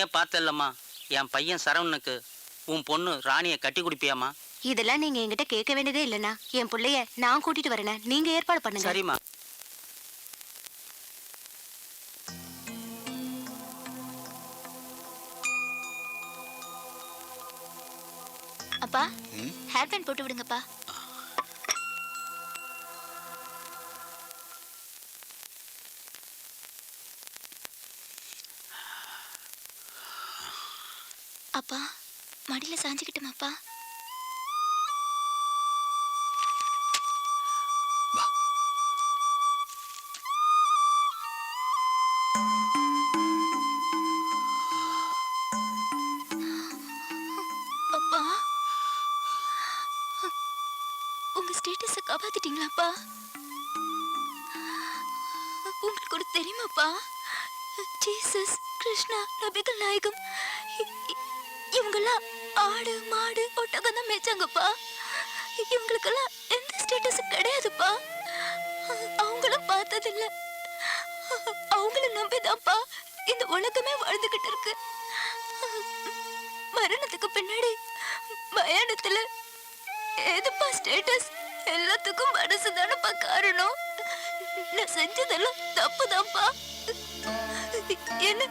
ஏற்கனவே பார்த்தல்லம்மா, என் பையன் சரவணனுக்கு உன் பொண்ணு ராணியை கட்டி குடிப்பியாமா? இதெல்லாம் நீங்க என்கிட்ட கேட்க வேண்டியதே இல்லைண்ணா. என் பிள்ளைய நான் கூட்டிட்டு வரேன், நீங்க ஏற்பாடு பண்ணுங்க. சரிம்மா. அப்பா, ஹேர் பேண்ட் போட்டு விடுங்கப்பா. அப்பா, மடியில சாஞ்சுக்கிட்டுமாப்பா? அப்பா, உங்க ஸ்டேட்டஸ காப்பாத்திட்டீங்களாப்பா? உங்களுக்கு ஒரு தெரியுமாப்பா, ஜீசஸ், கிருஷ்ணா, நபிகள் நாயகம் இவங்கெல்லாம் ஆடு மாடு ஒட்டகம் தான் மேய்ச்சாங்கப்பா. இவங்களுக்கெல்லாம் எந்த ஸ்டேட்டஸும் கிடையாதுப்பா. அவங்களும் பார்த்ததில்ல, அவங்கள நம்பிதான்ப்பா இந்த உலகமே வாழ்ந்துகிட்டு இருக்கு. மரணத்துக்கு பின்னாடி மயானத்துல ஏதுப்பா ஸ்டேட்டஸ்? எல்லாத்துக்கும் மனசுதானப்பா காரணம். நான் செஞ்சதெல்லாம் தப்புதான்ப்பா. என்ன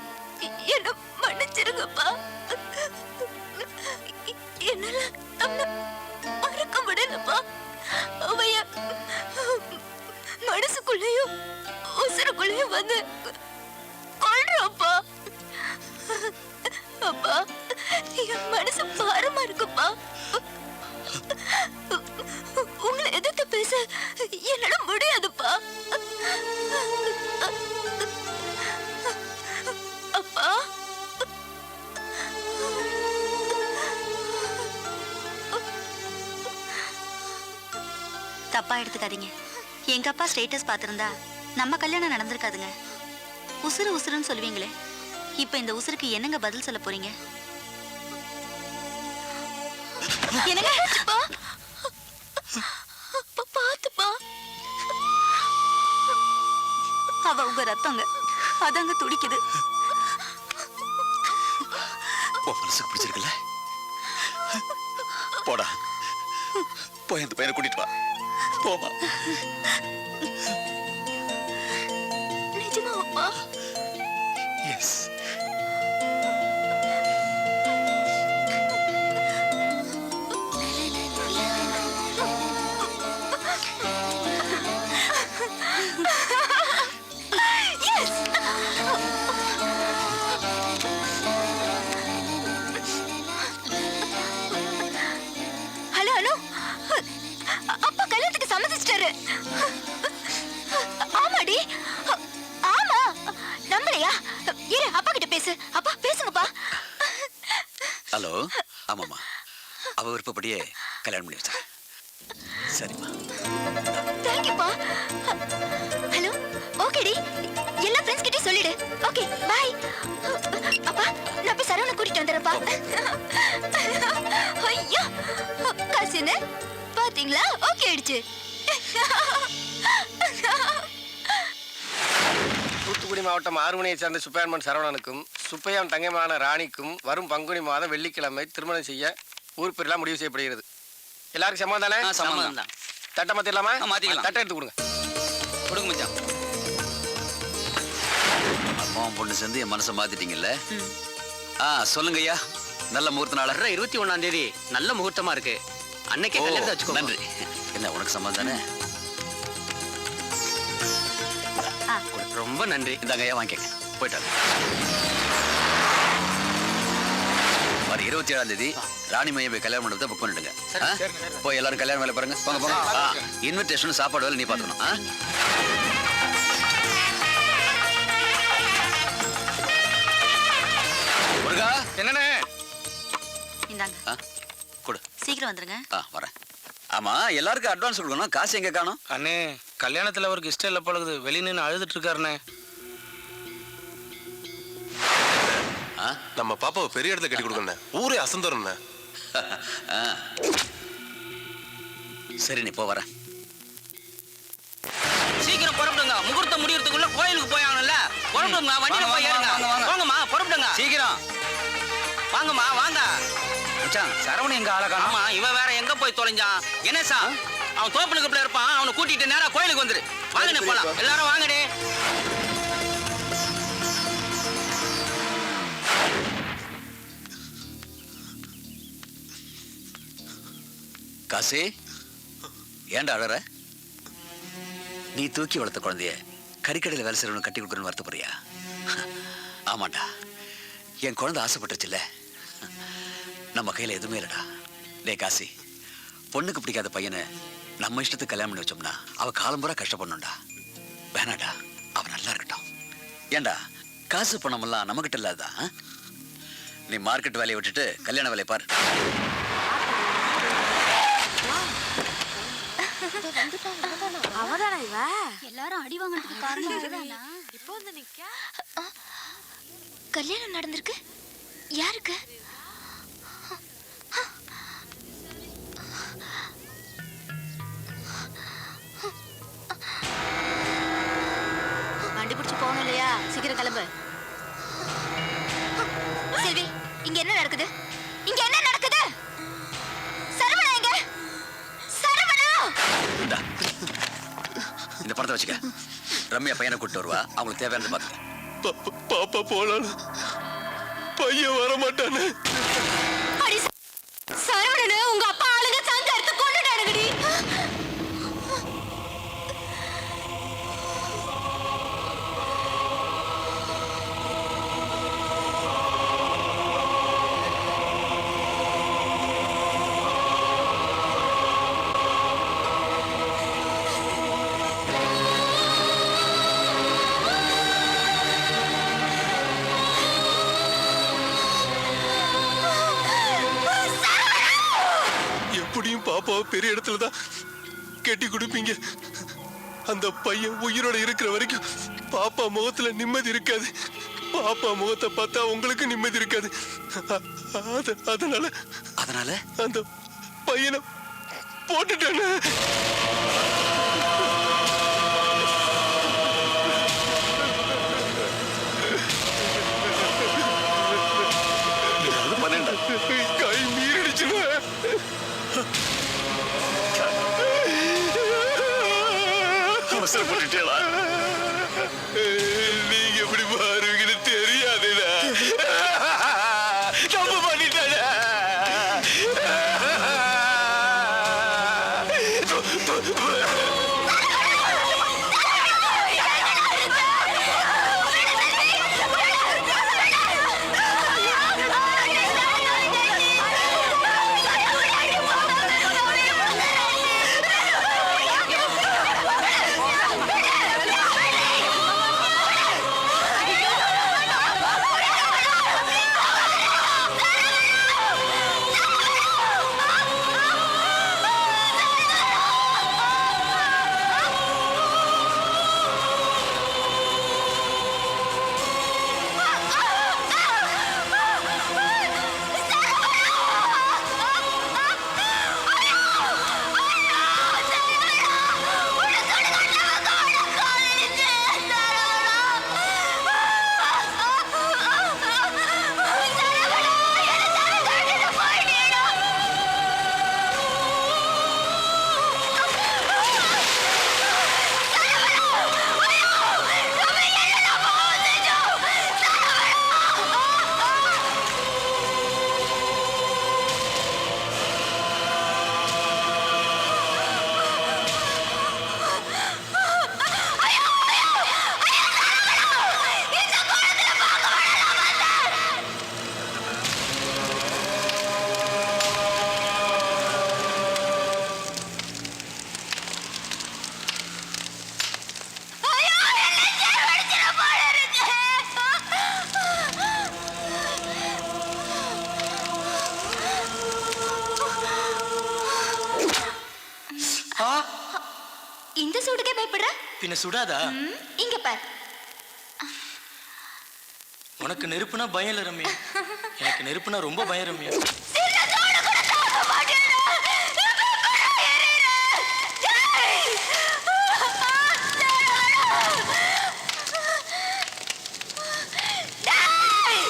மன்னிச்சிருங்கப்பா. என்னால அவனை மறக்க முடியலப்பா. அவைய மனசுக்குள்ளேயும் உசுருக்குள்ளேயும் வந்து கொள்றாப்பா. அப்பா, என் மனசு பாரமா இருக்குப்பா. உங்களை எதிர்த்து பேச என்னால முடியாதுப்பா. அப்பா, தப்பா எடுத்துக்காதீங்க. எங்க அப்பா ஸ்டேட்டஸ் பார்த்திருந்தா நம்ம கல்யாணம் நடந்திருக்காதுங்க. உசுறு உசுறுன்னு சொல்லுவீங்களே, இப்ப இந்த உசுருக்கு என்னங்க பதில் சொல்ல போறீங்க? என்னங்க பாத்துப்பா, அவ உங்க ரத்தங்க, அதாங்க துடிக்குது. மனசுக்கு பிடிச்சிருக்குல்ல? போடா, போய் அந்த பையனை கூட்டிட்டு வா. போமா. நிஜமாப்பா? எஸ். ஹலோ ஹலோ, அப்பா கல்யாணத்துக்கு சம்மதிச்சிட்டாரு. ஆமாடி, ஆமா. நம்பலையா? இரு, அப்பா கிட்ட பேசு. அப்பா பேசுங்கப்பா. ஹலோ. ஆமாம்மா, அவ விருப்பப்படியே கல்யாணம் பண்ணி வச்சா. சரிம்மா. தேங்க்யூப்பா. ஹலோ, ஓகேடி. எல்லா ஃப்ரெண்ட்ஸ் கிட்டயும் சொல்லிடு. Okay, bye. அப்பா, நான் போய் சரவணனை கூட்டிட்டு வந்துடுறேன்ப்பா. ஐயோ, காசுன்னு பாத்தீங்களா? ஓகே ஆயிடுச்சு. தூத்துக்குடி மாவட்டம் ஆறுமணியை சேர்ந்த சுப்பையம்மன் சரவணனுக்கும் சுப்பையான் தங்கமான ராணிக்கும் வரும் பங்குனி மாதம் வெள்ளிக்கிழமை திருமணம் செய்ய ஊர் பெரியலாம் முடிவு செய்யப்படுகிறது. எல்லாருக்கும் சம்மதம் தானே? சம்மதம் தான். தட்டை மாத்திரலாமா? மாத்திக்கலாம். தட்டை எடுத்து கொடுங்க. கொடுங்க மச்சான். அம்மாவும் பொண்ணு சேர்ந்து என் மனசை மாத்திட்டீங்கல்ல? சொல்லுங்க ஐயா. நல்ல முகூர்த்த நாள். 21ஆம் தேதி நல்ல முகூர்த்தமா இருக்கு. அன்னைக்கே கல்யாணத்தை வச்சுக்கோ. நன்றி. என்ன உனக்கு சம்மதம் தானே? ரொம்ப நன்றி. இந்தாங்க ஐயா, வாங்கிக்கங்க. போயிட்டாங்க. வர 27ஆம் தேதி ராணி மையம் போய் கல்யாண மண்டபத்தை புக் பண்ணிடுங்க. போய் எல்லாரும் கல்யாணம் வேலை பாருங்க. போங்க போங்க. இன்விடேஷன் சாப்பாடு வேலை நீ பார்த்துக்கணும். முருகா, என்னண்ணே? இந்தாங்க, கொடு. சீக்கிரம் வந்துருங்க. வரேன். ஆமா, எல்லாருக்கும் அட்வான்ஸ் கொடுக்கணும். காசு எங்க காணும்? அண்ணே, கல்யாணத்துல அவருக்கு இஷ்டம் இல்லை பழகுது. வெளியே நின்று அழுதுட்டு இருக்காருண்ணே. நம்ம பாப்பாவை பெரிய இடத்துல கட்டி கொடுக்கணும். ஊரே அசந்தரும். சரி, நீ போ. வரேன். சீக்கிரம் புறப்படுங்க. முகூர்த்தம் முடியறதுக்குள்ள கோயிலுக்கு போய் ஆகணும்ல. புறப்படுங்க. வண்டியில போய் ஏறுங்க. போங்கம்மா, புறப்படுங்க சீக்கிரம். வாங்கம்மா வாங்க. மச்சான் சரவணன் எங்க ஆளை காணோம். ஆமா இவன் வேற எங்க போய் தொலைஞ்சான்? கணேசா அவன் தோப்புனுக்கு பிள்ளை இருப்பான். அவனை கூட்டிட்டு நேரா கோயிலுக்கு வந்துரு. வாங்கண்ணே போலாம். எல்லாரும் வாங்கடே. காசி ஏன்டா அழற? நீ தூக்கி வளர்த்த குழந்தைய கறிக்கடையில் வேலை செய்யறவனு கட்டி கொடுக்குறன்னு வருத்தப்படுறியா? ஆமாண்டா, என் குழந்தை ஆசைப்பட்டுச்சுல்ல. நம்ம கையில எதுவுமே இல்லடா. டே காசி, பொண்ணுக்கு பிடிக்காத பையனை நம்ம இஷ்டத்துக்கு கல்யாணம் பண்ணி வச்சோம்னா அவ காலம்புறா கஷ்டப்படணும்டா. வேணாடா, அவ நல்லா இருக்கட்டும். ஏண்டா காசு பணமெல்லாம் நம்மகிட்ட இல்லாதான்? நீ மார்க்கெட் வேலையை விட்டுட்டு கல்யாண வேலையை பாரு. எல்லாரும் அடி வாங்கினதுக்கு காரணம் அதுதானா? இப்போ வந்து நிக்க கல்யாணம் நடந்திருக்கு. யாருக்கு? வண்டி பிடிச்சு போகணும் இல்லையா? சீக்கிரம் கிளம்பு. செல்வி, இங்க என்ன நடக்குது? இங்க என்ன நடக்குது? சரவணா எங்க? சரவணா! இந்தா, இந்த பணத்தை வச்சுக்க. ரம்யா பையனை கூட்டு வருவா. அவங்களுக்கு தேவையானது பார்த்து. பாப்பா போலாம், பையன் வர மாட்டானே. அடி சரவணனே, உங்க அப்பா ஆளுங்க சங்க எடுத்து கொன்னுட்டானுங்கடி. எப்படியும் பாப்பாவை பெரிய இடத்துல தான் கட்டி கொடுப்பீங்க. அந்த பையன் உயிரோட இருக்கிற வரைக்கும் பாப்பா முகத்துல நிம்மதி இருக்காது. பாப்பா முகத்தை பார்த்தா உங்களுக்கு நிம்மதி இருக்காது. அதனால அந்த பையனை போட்டுட்டானே. கை மீறிடுச்சுல. அவசரப்பட்டுட்டேளா? நீங்க எப்படி மாறுவீங்கன்னு தெரியாதுடா. தப்பு பண்ணிட்டேடா. இந்த சூடுக்கே பயப்படுற? பின்ன சுடாதா? இங்க பார். உனக்கு நெருப்புனா பயம் இல்ல ரம்யா. எனக்கு நெருப்புனா ரொம்ப பயம் ரம்யா. டேய்!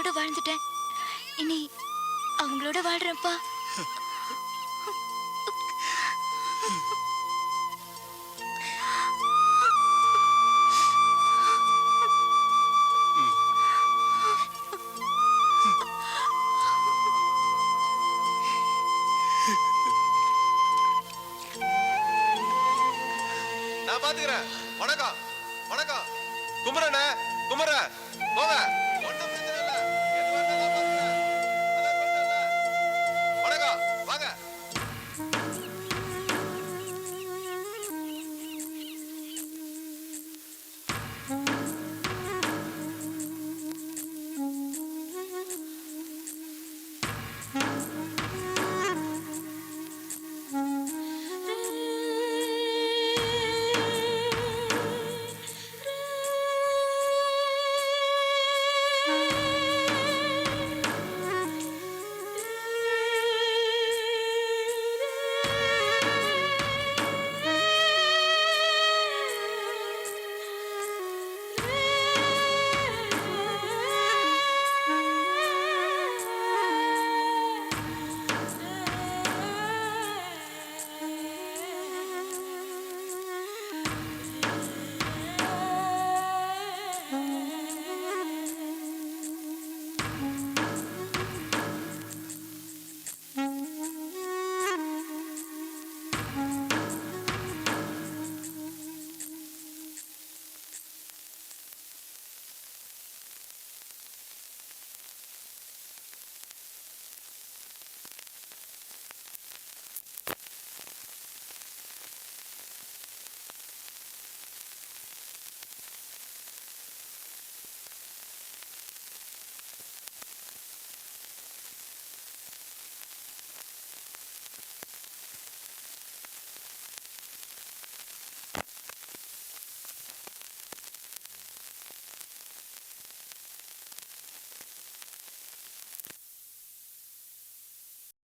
அவங்களோட வாழ்ந்துட்டேன். இனி அவங்களோட வாழ்றேன்ப்பா. நான் பாத்துக்கிறேன். வணக்கம் வணக்கம். குமரண்ணே குமர போங்க.